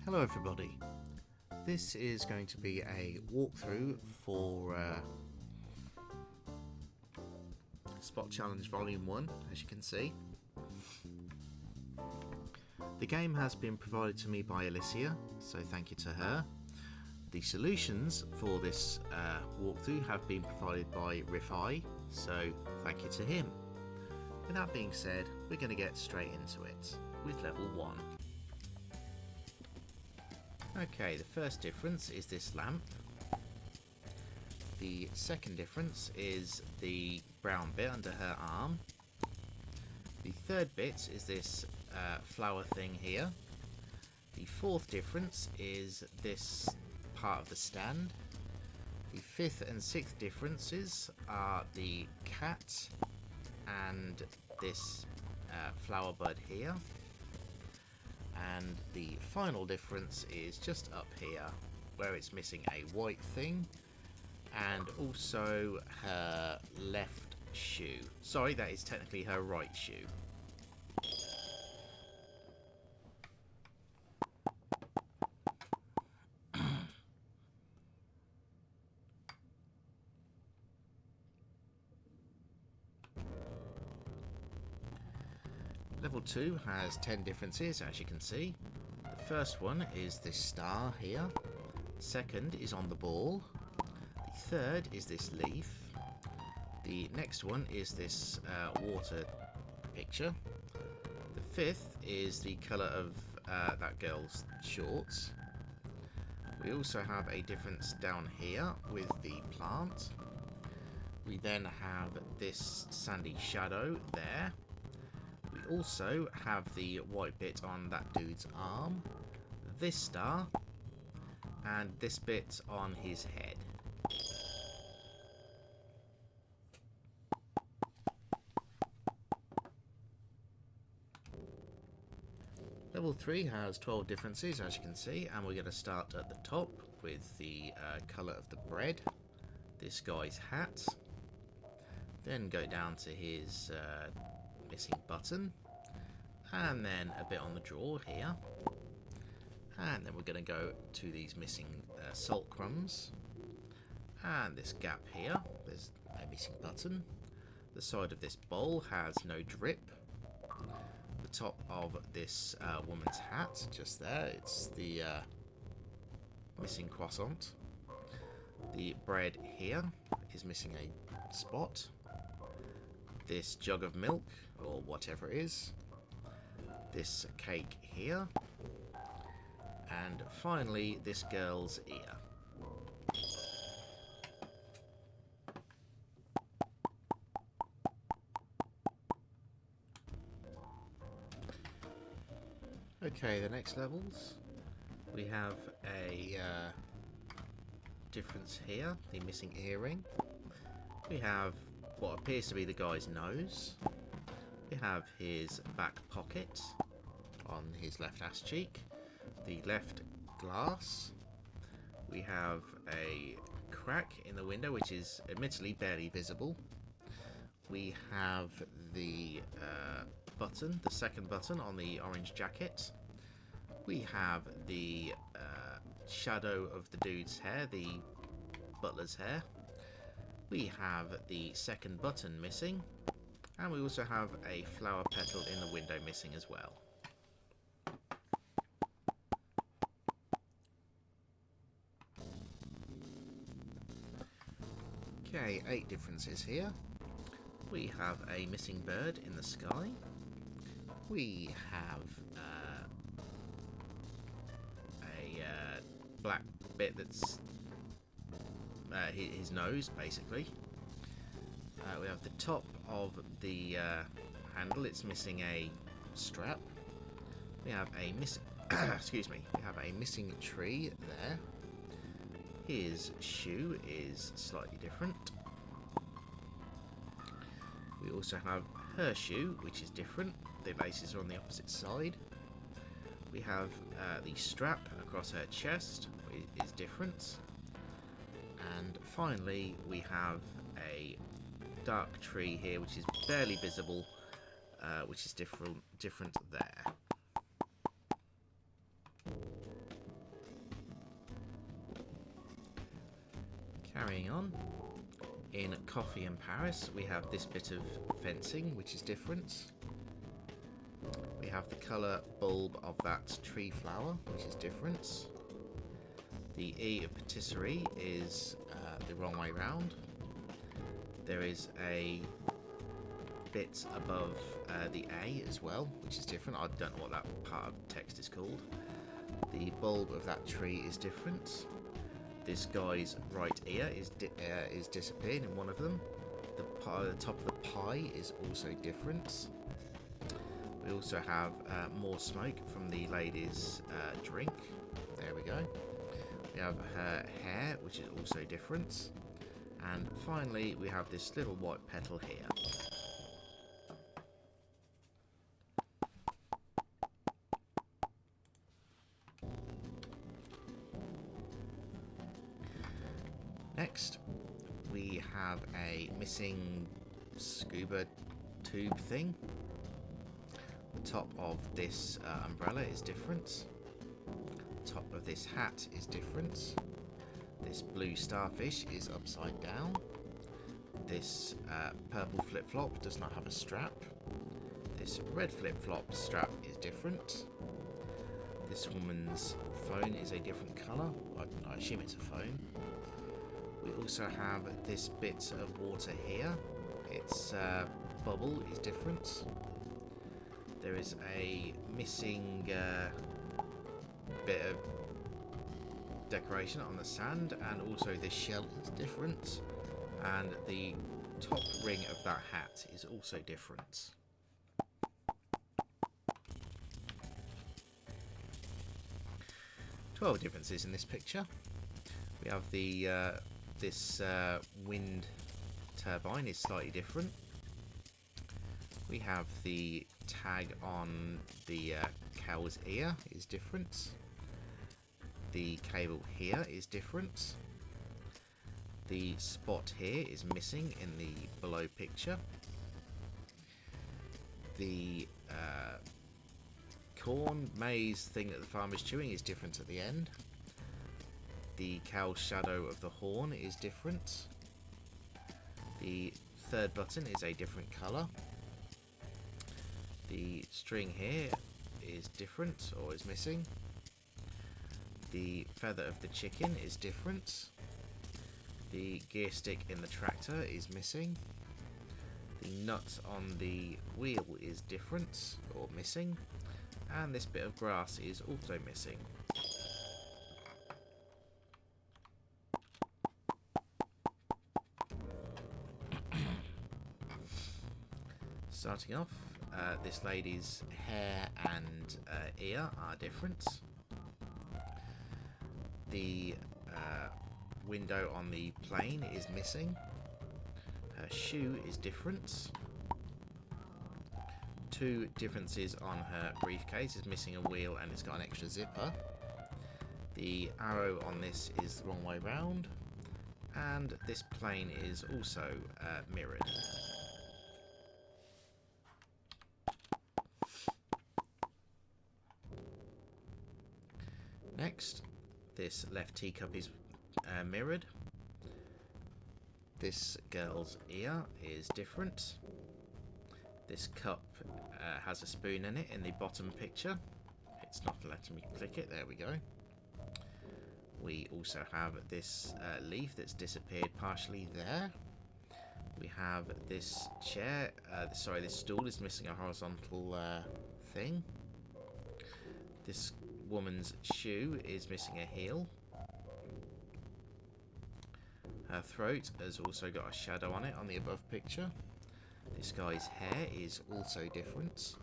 Hello everybody, this is going to be a walkthrough for Spot Challenge Volume 1, as you can see. The game has been provided to me by Alyssiya, so thank you to her. The solutions for this walkthrough have been provided by Riffai, so thank you to him. With that being said, we're going to get straight into it with level 1. Okay, the first difference is this lamp. The second difference is the brown bit under her arm. The third bit is this flower thing here. The fourth difference is this part of the stand. The fifth and sixth differences are the cat and this flower bud here. And the final difference is just up here, where it's missing a white thing and also her left shoe. Sorry, that is technically her right shoe. Level 2 has 10 differences, as you can see. The first one is this star here. The second is on the ball. The third is this leaf. The next one is this water picture. The fifth is the colour of that girl's shorts. We also have a difference down here with the plant. We then have this sandy shadow there. We also have the white bit on that dude's arm, this star, and this bit on his head. Level 3 has 12 differences, as you can see, and we're going to start at the top with the colour of the bread, this guy's hat, then go down to his missing button, and then a bit on the drawer here, and then we're going to go to these missing salt crumbs, and this gap here, there's a missing button. The side of this bowl has no drip. The top of this woman's hat, just there, it's the missing croissant. The bread here is missing a spot. This jug of milk, or whatever it is, this cake here, and finally this girl's ear. Okay, the next levels, we have a difference here, the missing earring. We have what appears to be the guy's nose. We have his back pocket on his left ass cheek, the left glass. We have a crack in the window, which is admittedly barely visible. We have the button, the second button on the orange jacket. We have the shadow of the dude's hair, the butler's hair. We have the second button missing, and we also have a flower petal in the window missing as well. Okay, 8 differences here. We have a missing bird in the sky. We have a black bit that's his nose, basically. We have the top of the handle, it's missing a strap. We have a missing excuse me, we have a missing tree there. His shoe is slightly different. We also have her shoe, which is different. The laces are on the opposite side. We have the strap across her chest, which is different. And finally, we have a dark tree here, which is barely visible, which is different there. Carrying on, in Coffee in Paris we have this bit of fencing which is different. We have the colour bulb of that tree flower which is different. The E of patisserie is the wrong way round. There is a bit above the A as well, which is different. I don't know what that part of text is called. The bulb of that tree is different. This guy's right ear is disappeared in one of them. The top of the pie is also different. We also have more smoke from the lady's drink. There we go. We have her hair, which is also different. And finally, we have this little white petal here. Next, we have a missing scuba tube thing. The top of this umbrella is different. The top of this hat is different. This blue starfish is upside down. This purple flip-flop does not have a strap. This red flip-flop strap is different. This woman's phone is a different colour. I assume it's a phone. We also have this bit of water here. Its bubble is different. There is a missing bit of decoration on the sand, and also the shell is different, and the top ring of that hat is also different. Twelve differences in this picture. We have the this wind turbine is slightly different. We have the tag on the cow's ear is different. The cable here is different. The spot here is missing in the below picture. The corn maize thing that the farmer's chewing is different at the end. The cow's shadow of the horn is different. The third button is a different colour. The string here is different, or is missing. The feather of the chicken is different. The gear stick in the tractor is missing. The nut on the wheel is different, or missing. And this bit of grass is also missing. Starting off, this lady's hair and ear are different. The window on the plane is missing. Her shoe is different. Two differences on her briefcase is missing a wheel and it's got an extra zipper. The arrow on this is the wrong way round. And this plane is also mirrored. Next, this left teacup is mirrored. This girl's ear is different. This cup has a spoon in it in the bottom picture. It's not letting me click it. There we go. We also have this leaf that's disappeared partially there. We have this chair. This stool is missing a horizontal thing. This woman's shoe is missing a heel. Her throat has also got a shadow on it on the above picture. This guy's hair is also different.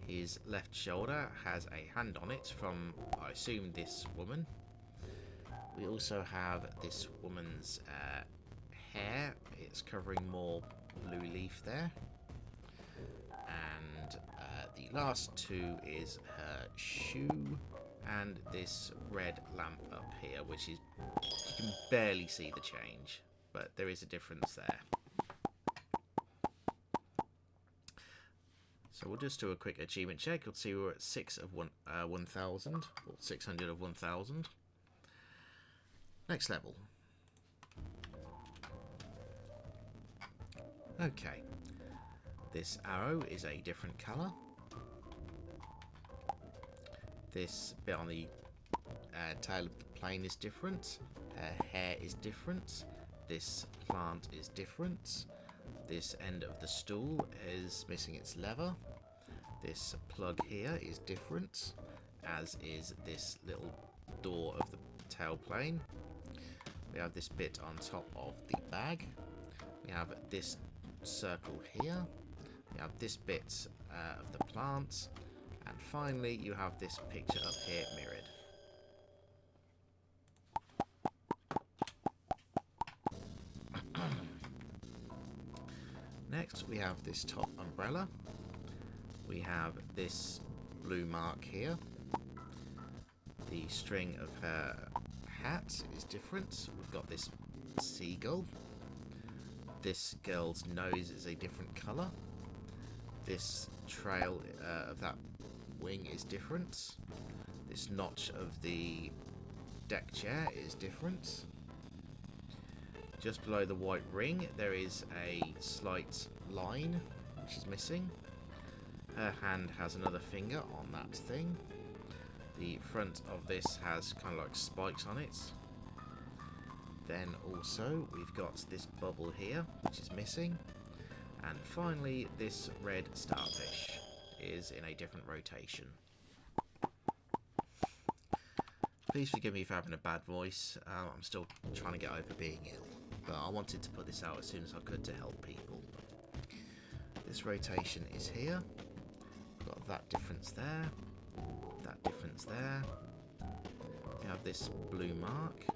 His left shoulder has a hand on it from, I assume, this woman. We also have this woman's hair. It's covering more blue leaf there. And the last two is her shoe and this red lamp up here, which is, you can barely see the change, but there is a difference there. So we'll just do a quick achievement check. You'll see we're at 6 of 1,000, or 600 of 1,000. Next level. Okay, this arrow is a different colour. This bit on the tail of the plane is different. Her hair is different. This plant is different. This end of the stool is missing its lever. This plug here is different, as is this little door of the tail plane. We have this bit on top of the bag. We have this circle here. We have this bit of the plant. And finally, you have this picture up here mirrored. Next, we have this top umbrella. We have this blue mark here. The string of her hat is different. We've got this seagull. This girl's nose is a different colour. This trail of that wing is different. This notch of the deck chair is different. Just below the white ring there is a slight line which is missing. Her hand has another finger on that thing. The front of this has kind of like spikes on it. Then also we've got this bubble here which is missing. And finally this red starfish is in a different rotation. Please forgive me for having a bad voice. I'm still trying to get over being ill, but I wanted to put this out as soon as I could to help people. This rotation is here. Got that difference there, that difference there. We have this blue mark.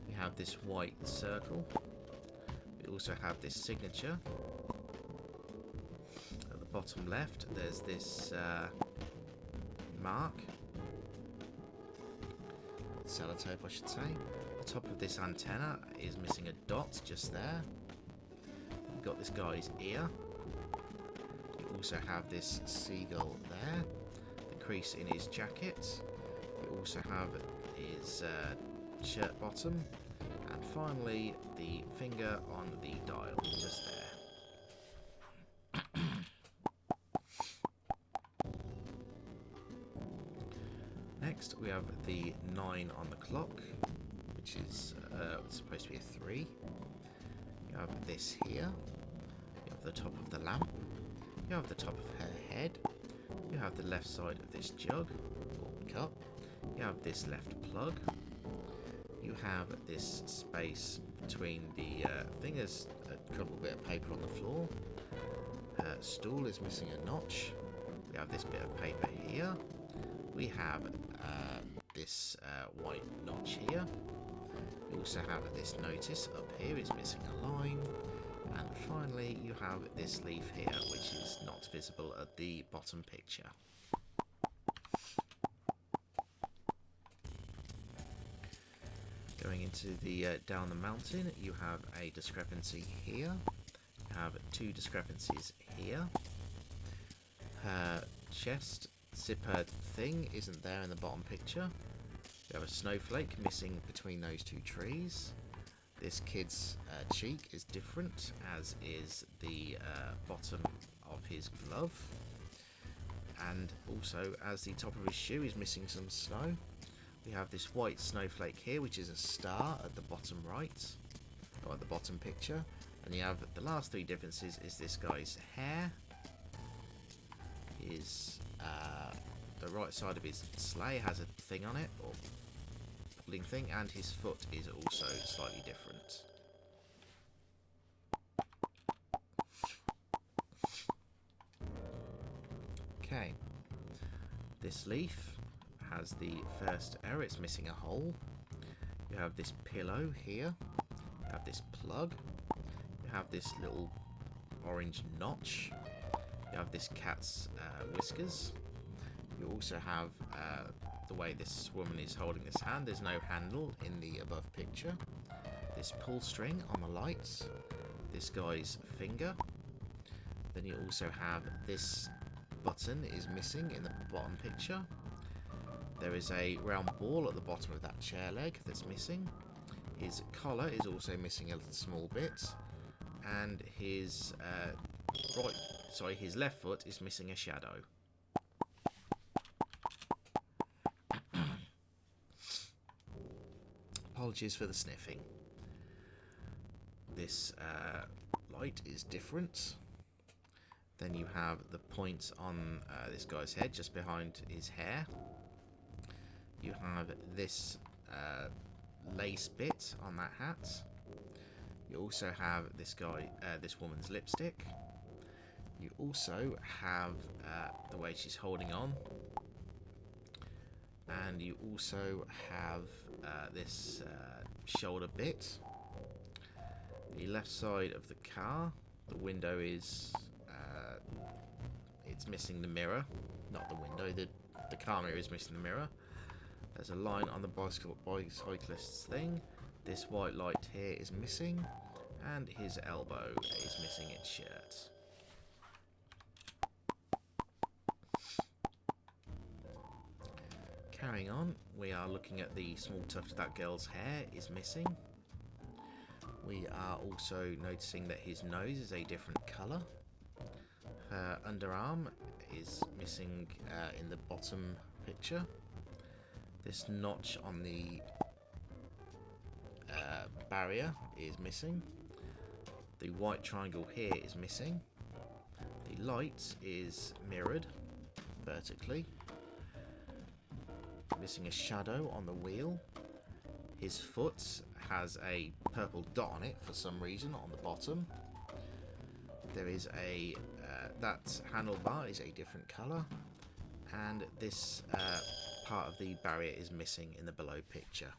We have this white circle. We also have this signature. At the bottom left, there's this mark. Sellotape, I should say. The top of this antenna is missing a dot just there. We've got this guy's ear. We also have this seagull there. The crease in his jacket. We also have his shirt bottom. And finally, the finger on the dial just there. Next, we have the 9 on the clock, which is supposed to be a 3. You have this here. You have the top of the lamp. You have the top of her head. You have the left side of this jug or cup. You have this left plug. You have this space between the fingers, a crumpled bit of paper on the floor. Her stool is missing a notch. We have this bit of paper here. We have this white notch here. We also have this notice up here, it's missing a line. And finally you have this leaf here, which is not visible at the bottom picture. Going into the down the mountain, you have a discrepancy here. You have 2 discrepancies here. Her chest zippered thing isn't there in the bottom picture. You have a snowflake missing between those 2 trees. This kid's cheek is different, as is the bottom of his glove. And also, as the top of his shoe is missing some snow, we have this white snowflake here, which is a star at the bottom right, or at the bottom picture. And you have the last 3 differences is this guy's hair. His the right side of his sleigh has a thing on it, or bubbling thing, and his foot is also slightly different. Okay, this leaf has the first error, it's missing a hole. You have this pillow here, you have this plug, you have this little orange notch, you have this cat's whiskers. You also have the way this woman is holding this hand. There's no handle in the above picture. This pull string on the lights. This guy's finger. Then you also have this button is missing in the bottom picture. There is a round ball at the bottom of that chair leg that's missing. His collar is also missing a little small bit. and his his left foot is missing a shadow. Apologies for the sniffing. This light is different. Then you have the points on this guy's head, just behind his hair. You have this lace bit on that hat. You also have this woman's lipstick. You also have the way she's holding on. And you also have this shoulder bit. The left side of the car, the window is it's missing the mirror, not the window. The car mirror is missing the mirror. There's a line on the bicyclist's thing. This white light here is missing, and his elbow is missing its shirt. Carrying on, we are looking at the small tuft that girl's hair is missing. We are also noticing that his nose is a different colour. Her underarm is missing in the bottom picture. This notch on the barrier is missing. The white triangle here is missing. The light is mirrored vertically. Missing a shadow on the wheel. His foot has a purple dot on it for some reason on the bottom. There is a that handlebar is a different colour, and this part of the barrier is missing in the below picture.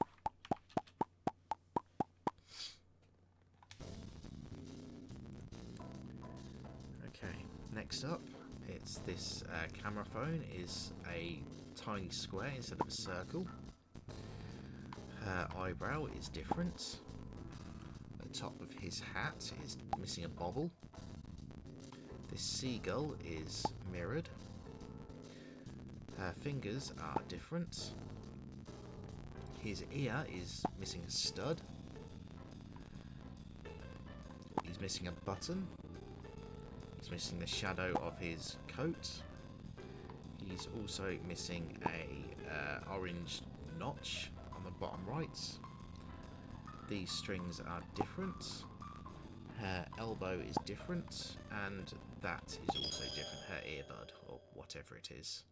Okay, next up, it's this camera phone is a tiny square instead of a circle. Her eyebrow is different. The top of his hat is missing a bobble. This seagull is mirrored. Her fingers are different. His ear is missing a stud. He's missing a button. He's missing the shadow of his coat. He's also missing a orange notch on the bottom right. These strings are different. Her elbow is different, and that is also different. Her earbud, or whatever it is.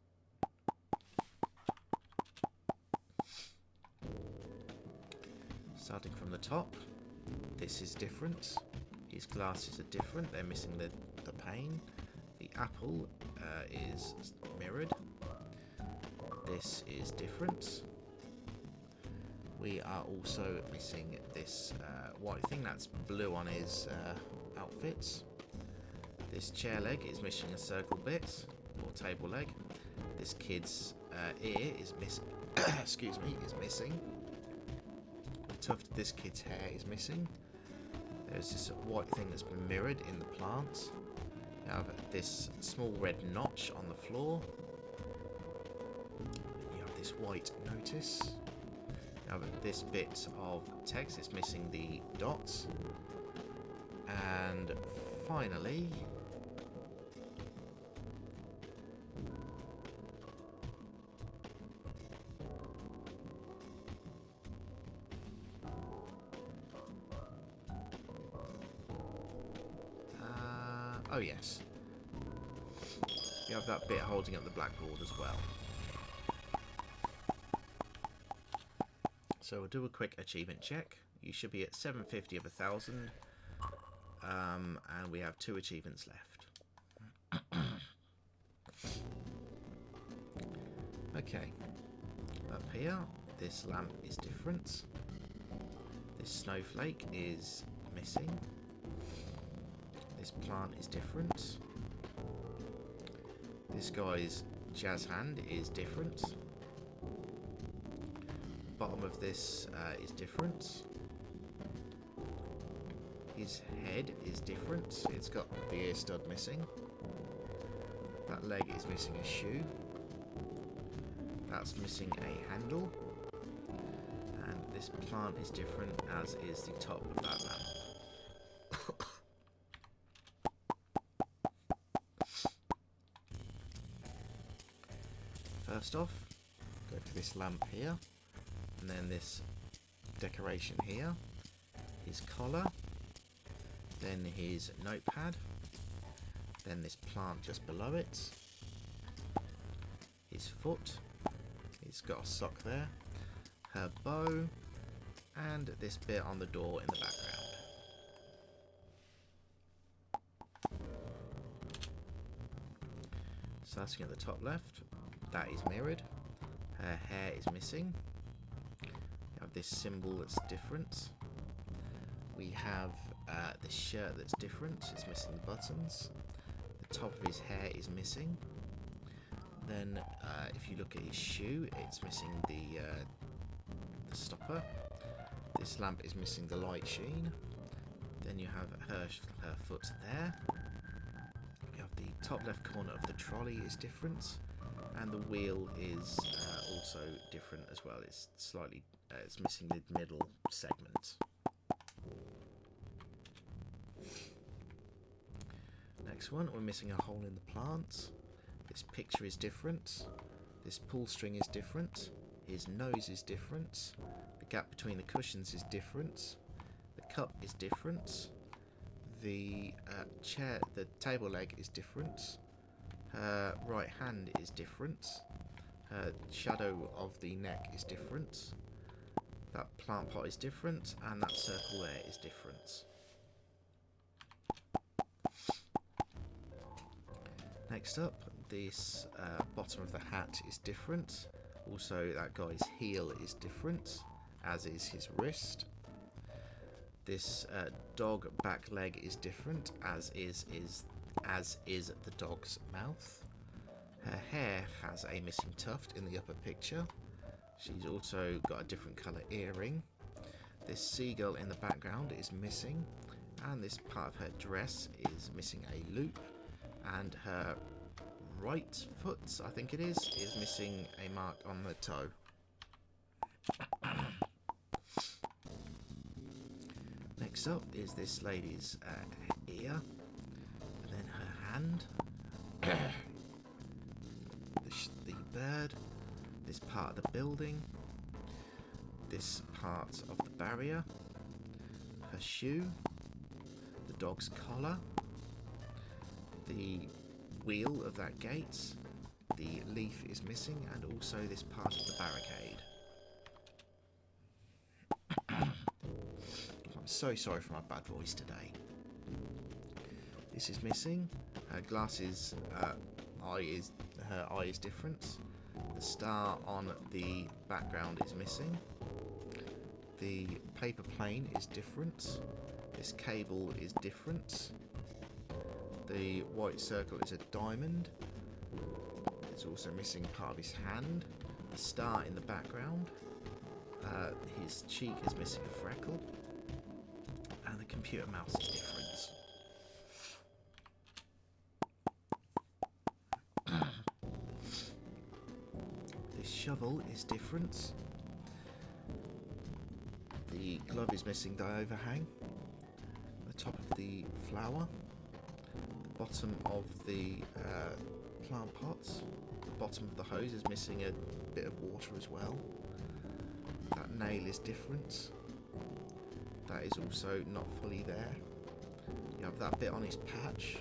Starting from the top, this is different. His glasses are different. They're missing the pane. The apple is mirrored. This is different. We are also missing this white thing that's blue on his outfits. This chair leg is missing a circle bit, or table leg. This kid's ear is missing. Excuse me, is missing. The tuft of this kid's hair is missing. There's this white thing that's been mirrored in the plant. You have this small red notch on the floor. You have this white notice. You have this bit of text, it's missing the dots. And finally, oh yes, you have that bit holding up the blackboard as well. So we'll do a quick achievement check. You should be at 750 of 1,000, and we have 2 achievements left. Okay, up here, this lamp is different. This snowflake is missing. This plant is different. This guy's jazz hand is different. Bottom of this is different. His head is different. It's got the ear stud missing. That leg is missing a shoe. That's missing a handle. And this plant is different, as is the top of that lamp. First off, go for this lamp here, and then this decoration here, his collar, then his notepad, then this plant just below it, his foot, he's got a sock there, her bow, and this bit on the door in the background. Starting at the top left, that is mirrored, her hair is missing, we have this symbol that's different, we have this shirt that's different, it's missing the buttons, the top of his hair is missing, then if you look at his shoe, it's missing the stopper, this lamp is missing the light sheen, then you have her foot there, you have the top left corner of the trolley is different, and the wheel is also different as well, it's slightly, it's missing the middle segment. Next one, we're missing a hole in the plant. This picture is different. This pull string is different. His nose is different. The gap between the cushions is different. The cup is different. The the table leg is different. Her right hand is different. Her shadow of the neck is different. That plant pot is different, and that circle there is different. Next up, this bottom of the hat is different. Also, that guy's heel is different, as is his wrist. This dog back leg is different, as is the dog's mouth. Her hair has a missing tuft in the upper picture. She's also got a different colour earring. This seagull in the background is missing, and this part of her dress is missing a loop, and her right foot, I think it is missing a mark on the toe. Next up is this lady's ear, and then her hand, the bird, this part of the building, this part of the barrier, her shoe, the dog's collar, the wheel of that gate, the leaf is missing, and also this part of the barricade. I'm so sorry for my bad voice today. This is missing. Her glasses, her eye is different. The star on the background is missing. The paper plane is different. This cable is different. The white circle is a diamond. It's also missing part of his hand. The star in the background. His cheek is missing a freckle. And the computer mouse is different. This shovel is different. The glove is missing the overhang. The top of the flower. The bottom of the plant pots. The bottom of the hose is missing a bit of water as well. That nail is different. That is also not fully there. You have that bit on his patch.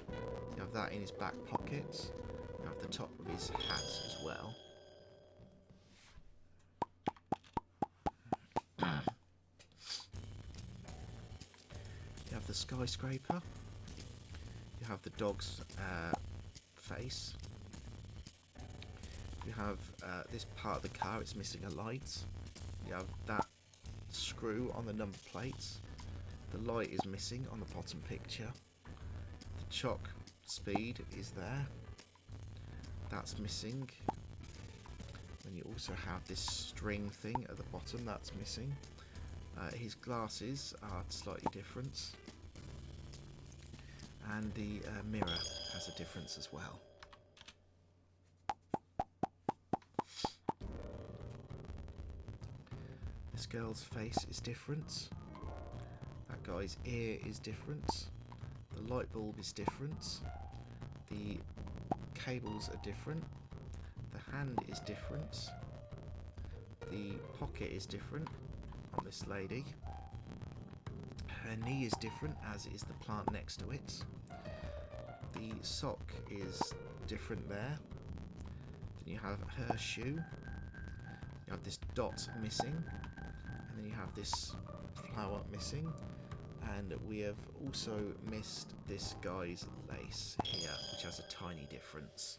You have that in his back pocket. You have the top of his hat as well. You have the skyscraper. You have the dog's face. You have this part of the car, it's missing a light. You have that screw on the number plates. The light is missing on the bottom picture. The chalk speed is there. That's missing. And you also have this string thing at the bottom, that's missing. His glasses are slightly different. And the mirror has a difference as well. This girl's face is different. That guy's ear is different. The light bulb is different. The cables are different. The hand is different. The pocket is different on this lady. Her knee is different, as is the plant next to it. The sock is different there. Then you have her shoe. You have this dot missing. And then you have this flower missing. And we have also missed this guy's lace here, which has a tiny difference.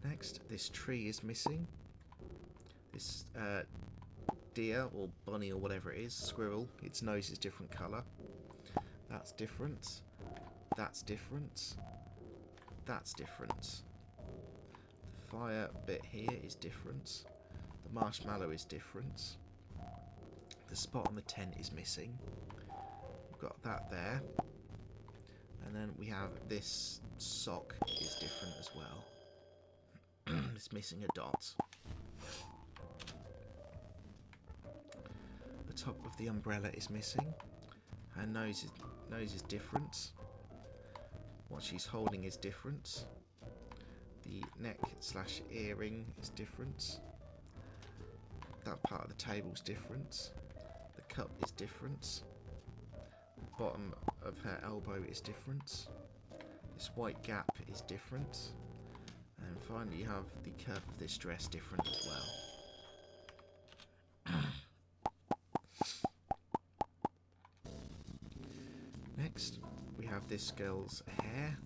Next, this tree is missing. This deer or bunny or whatever it is, squirrel, its nose is different colour. That's different. That's different. That's different. The fire bit here is different. The marshmallow is different. The spot on the tent is missing. We've got that there. And then we have this sock is different as well. It's missing a dot. The top of the umbrella is missing. Her nose is different. What she's holding is different. The neck / earring is different. That part of the table is different. The cup is different. The bottom of her elbow is different. This white gap is different. And finally you have the curve of this dress different as well. Next, we have this girl's hair.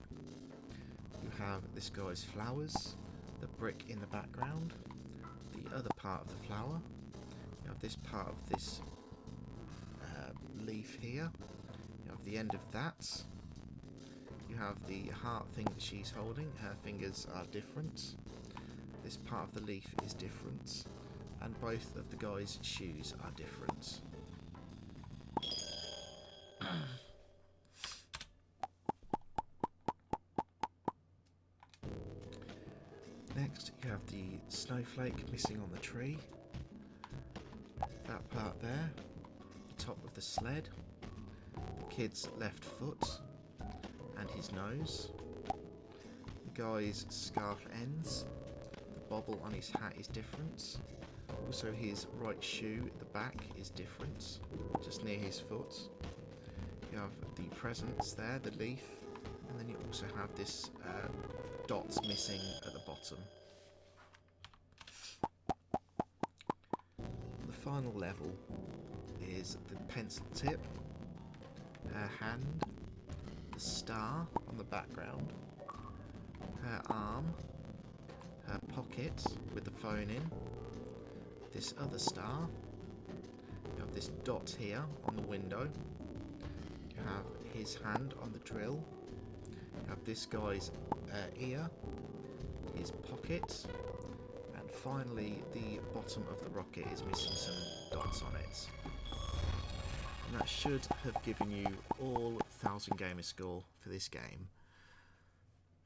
You have this guy's flowers, the brick in the background, the other part of the flower. You have this part of this leaf here. You have the end of that. You have the heart thing that she's holding. Her fingers are different. This part of the leaf is different. And both of the guy's shoes are different. Next, you have the snowflake missing on the tree. That part there. The top of the sled. The kid's left foot. And his nose. The guy's scarf ends. The bobble on his hat is different. Also his right shoe at the back is different, just near his foot. You have the presents there, the leaf, and then you also have this dots missing at the bottom. The final level is the pencil tip, her hand, the star on the background, her arm, her pocket with the phone in, this other star, you have this dot here on the window, you have his hand on the drill, you have this guy's ear, his pocket, and finally the bottom of the rocket is missing some dots on it. And that should have given you all 1000 gamer score for this game.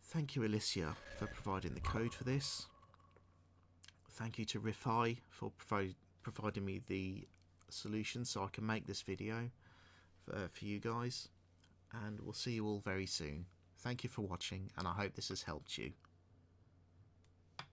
Thank you Alyssiya for providing the code for this. Thank you to Riffai for providing me the solution so I can make this video for you guys. And we'll see you all very soon. Thank you for watching, and I hope this has helped you.